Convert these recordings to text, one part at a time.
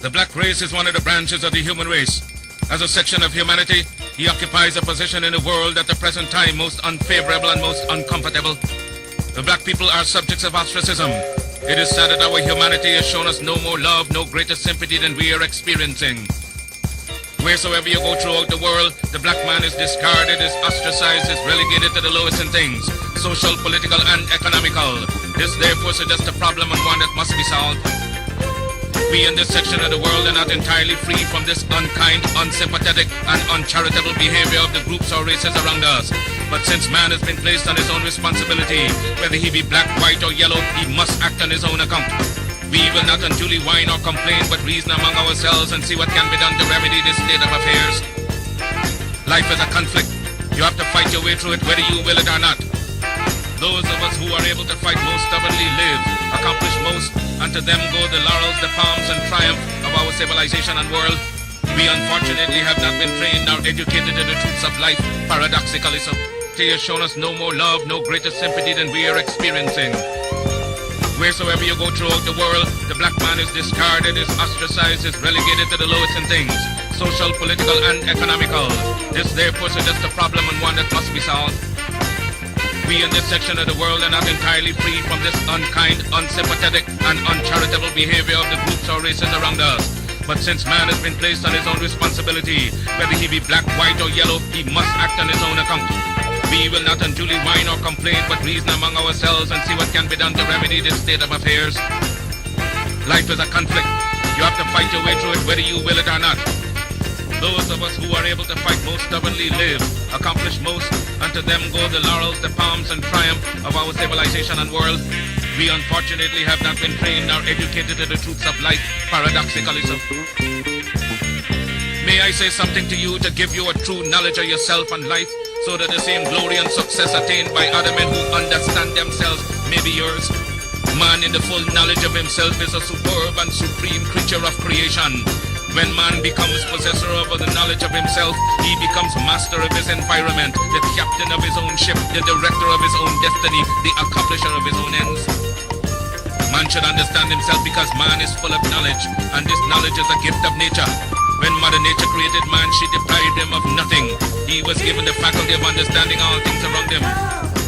The black race is one of the branches of the human race. As a section of humanity, he occupies a position in the world at the present time most unfavorable and most uncomfortable. The black people are subjects of ostracism. It is said that our humanity has shown us no more love, no greater sympathy than we are experiencing. Wheresoever you go throughout the world, the black man is discarded, is ostracized, is relegated to the lowest in things, social, political, and economical. This therefore suggests a problem and one that must be solved. We in this section of the world are not entirely free from this unkind, unsympathetic, and uncharitable behavior of the groups or races around us. But since man has been placed on his own responsibility, whether he be black, white, or yellow, he must act on his own account. We will not unduly whine or complain, but reason among ourselves and see what can be done to remedy this state of affairs. Life is a conflict. You have to fight your way through it whether you will it or not. Those of us who are able to fight most stubbornly live, accomplish most, and to them go the laurels, the palms, and triumph of our civilization and world. We unfortunately have not been trained nor educated in the truths of life, paradoxically so. He has shown us no more love, no greater sympathy than we are experiencing. Wheresoever you go throughout the world, the black man is discarded, is ostracized, is relegated to the lowest in things, social, political, and economical. This therefore suggests a problem and one that must be solved. We in this section of the world are not entirely free from this unkind, unsympathetic, and uncharitable behavior of the groups or races around us. But since man has been placed on his own responsibility, whether he be black, white, or yellow, he must act on his own account. We will not unduly whine or complain, but reason among ourselves and see what can be done to remedy this state of affairs. Life is a conflict. You have to fight your way through it whether you will it or not. Those of us who are able to fight most stubbornly live, accomplish most, and to them go the laurels, the palms, and triumph of our civilization and world. We unfortunately have not been trained nor educated in the truths of life, paradoxically so. May I say something to you to give you a true knowledge of yourself and life, so that the same glory and success attained by other men who understand themselves may be yours. Man in the full knowledge of himself is a superb and supreme creature of creation. When man becomes possessor of the knowledge of himself, he becomes master of his environment, the captain of his own ship, the director of his own destiny, the accomplisher of his own ends. Man should understand himself because man is full of knowledge, and this knowledge is a gift of nature. When Mother Nature created man, she deprived him of nothing. He was given the faculty of understanding all things around him.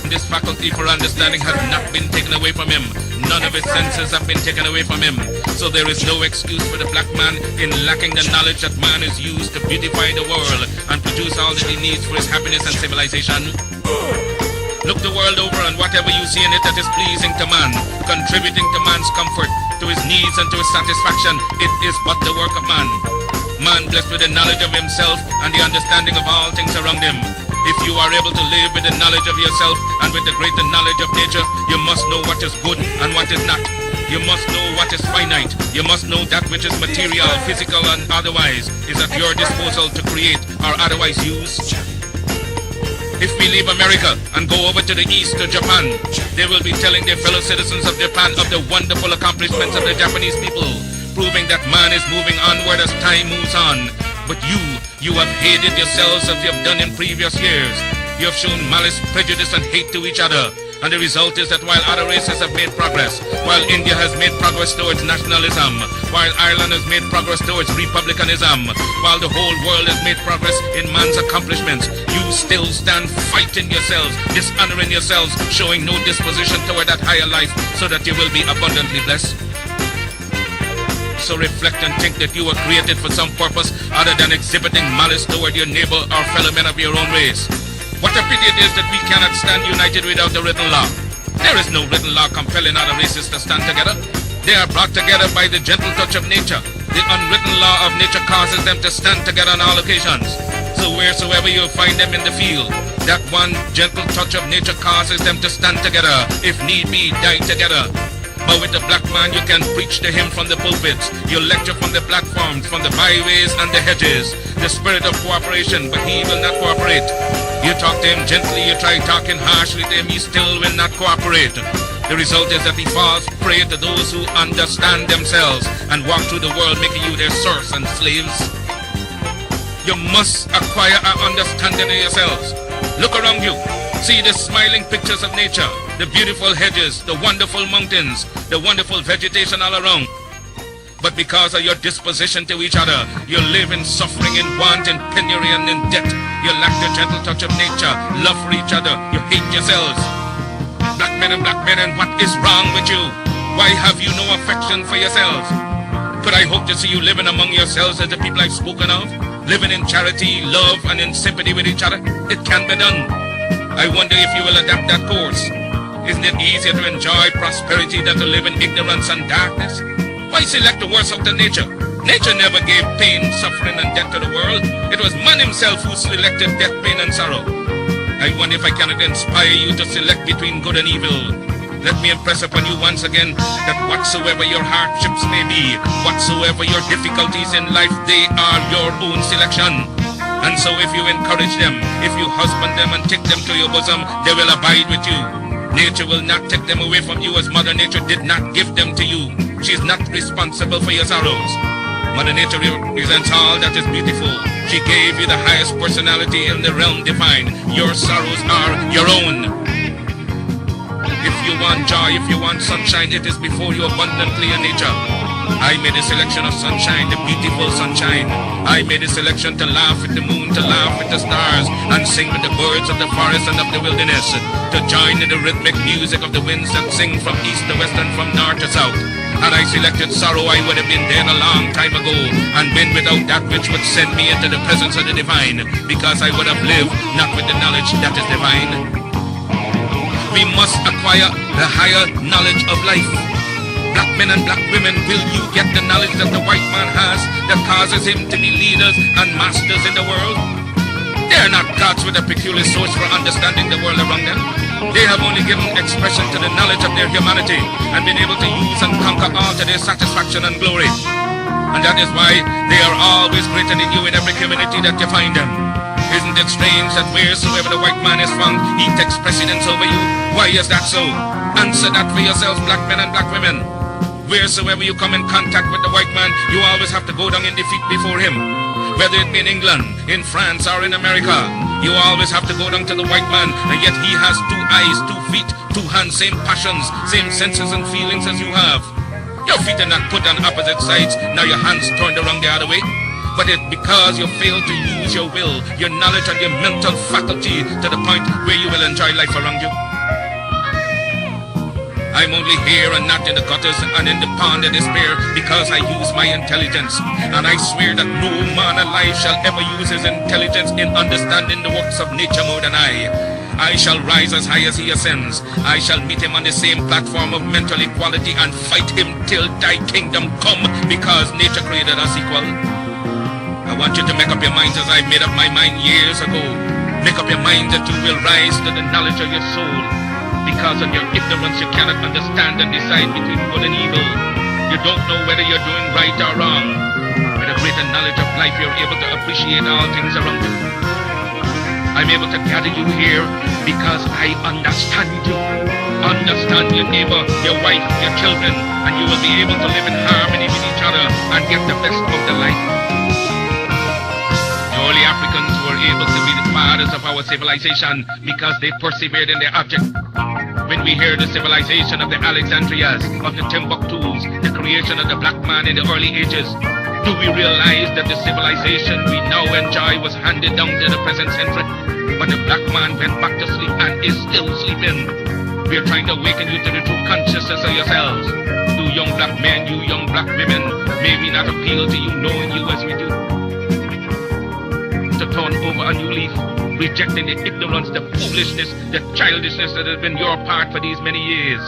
This faculty for understanding has not been taken away from him. None of his senses have been taken away from him. So there is no excuse for the black man in lacking the knowledge that man is used to beautify the world and produce all that he needs for his happiness and civilization. Look the world over, and whatever you see in it that is pleasing to man, contributing to man's comfort, to his needs and to his satisfaction, it is but the work of man. Man blessed with the knowledge of himself and the understanding of all things around him. If you are able to live with the knowledge of yourself and with the greater knowledge of nature, you must know what is good and what is not. You must know what is finite. You must know that which is material, physical, and otherwise is at your disposal to create or otherwise use. If we leave America and go over to the east to Japan, they will be telling their fellow citizens of Japan of the wonderful accomplishments of the Japanese people, proving that man is moving onward as time moves on. But you have hated yourselves as you have done in previous years. You have shown malice, prejudice, and hate to each other. And the result is that while other races have made progress, while India has made progress towards nationalism, while Ireland has made progress towards republicanism, while the whole world has made progress in man's accomplishments, you still stand fighting yourselves, dishonoring yourselves, showing no disposition toward that higher life so that you will be abundantly blessed. So reflect and think that you were created for some purpose other than exhibiting malice toward your neighbor or fellow men of your own race. What a pity it is that we cannot stand united without a written law. There is no written law compelling other races to stand together. They are brought together by the gentle touch of nature. The unwritten law of nature causes them to stand together on all occasions. So wheresoever you find them in the field, that one gentle touch of nature causes them to stand together, if need be, die together. But with the black man, you can preach to him from the pulpits. You lecture from the platforms, from the byways and the hedges. The spirit of cooperation, but he will not cooperate. You talk to him gently, you try talking harshly to him, he still will not cooperate. The result is that he falls prey to those who understand themselves and walk through the world making you their serfs and slaves. You must acquire an understanding of yourselves. Look around you. See the smiling pictures of nature, the beautiful hedges, the wonderful mountains, the wonderful vegetation all around. But because of your disposition to each other, you live in suffering, in want, in penury, and in debt. You lack the gentle touch of nature, love for each other. You hate yourselves. Black men and black women, what is wrong with you? Why have you no affection for yourselves? Could I hope to see you living among yourselves as the people I've spoken of? Living in charity, love, and in sympathy with each other? It can be done. I wonder if you will adapt that course. Isn't it easier to enjoy prosperity than to live in ignorance and darkness? Why select the worst out of nature? Nature never gave pain, suffering, and death to the world. It was man himself who selected death, pain, and sorrow. I wonder if I cannot inspire you to select between good and evil. Let me impress upon you once again that whatsoever your hardships may be, whatsoever your difficulties in life, they are your own selection. And so if you encourage them, if you husband them and take them to your bosom, they will abide with you. Nature will not take them away from you as Mother Nature did not give them to you. She is not responsible for your sorrows. Mother Nature represents all that is beautiful. She gave you the highest personality in the realm divine. Your sorrows are your own. If you want joy, if you want sunshine, it is before you abundantly in nature. I made a selection of sunshine, the beautiful sunshine. I made a selection to laugh with the moon, to laugh with the stars, and sing with the birds of the forest and of the wilderness, to join in the rhythmic music of the winds that sing from east to west and from north to south. Had I selected sorrow, I would have been dead a long time ago, and been without that which would send me into the presence of the divine, because I would have lived not with the knowledge that is divine. We must acquire the higher knowledge of life. Black men and black women, will you get the knowledge that the white man has that causes him to be leaders and masters in the world? They are not gods with a peculiar source for understanding the world around them. They have only given expression to the knowledge of their humanity and been able to use and conquer all to their satisfaction and glory. And that is why they are always greater than you in every community that you find them. Isn't it strange that wheresoever the white man is found, he takes precedence over you? Why is that so? Answer that for yourselves, black men and black women. Wheresoever you come in contact with the white man, you always have to go down in defeat before him. Whether it be in England, in France, or in America, you always have to go down to the white man, and yet he has 2 eyes, 2 feet, 2 hands, same passions, same senses and feelings as you have. Your feet are not put on opposite sides, now your hands turned around the other way. But it's because you fail to use your will, your knowledge, and your mental faculty to the point where you will enjoy life around you. I'm only here and not in the gutters and in the pond of despair because I use my intelligence. And I swear that no man alive shall ever use his intelligence in understanding the works of nature more than I. I shall rise as high as he ascends. I shall meet him on the same platform of mental equality and fight him till thy kingdom come, because nature created us equal. I want you to make up your minds as I made up my mind years ago. Make up your mind that you will rise to the knowledge of your soul. Because of your ignorance, you cannot understand and decide between good and evil. You don't know whether you're doing right or wrong. With a greater knowledge of life, you're able to appreciate all things around you. I'm able to gather you here because I understand you. Understand your neighbor, your wife, your children, and you will be able to live in harmony with each other and get the best of the life. The early Africans were able to be the fathers of our civilization because they persevered in their object. When we hear the civilization of the Alexandrias, of the Timbuktus, the creation of the black man in the early ages, do we realize that the civilization we now enjoy was handed down to the present century? But the black man went back to sleep and is still sleeping. We are trying to awaken you to the true consciousness of yourselves. You young black men, you young black women, may we not appeal to you knowing you as we do. To turn over a new leaf, rejecting the ignorance, the foolishness, the childishness that has been your part for these many years.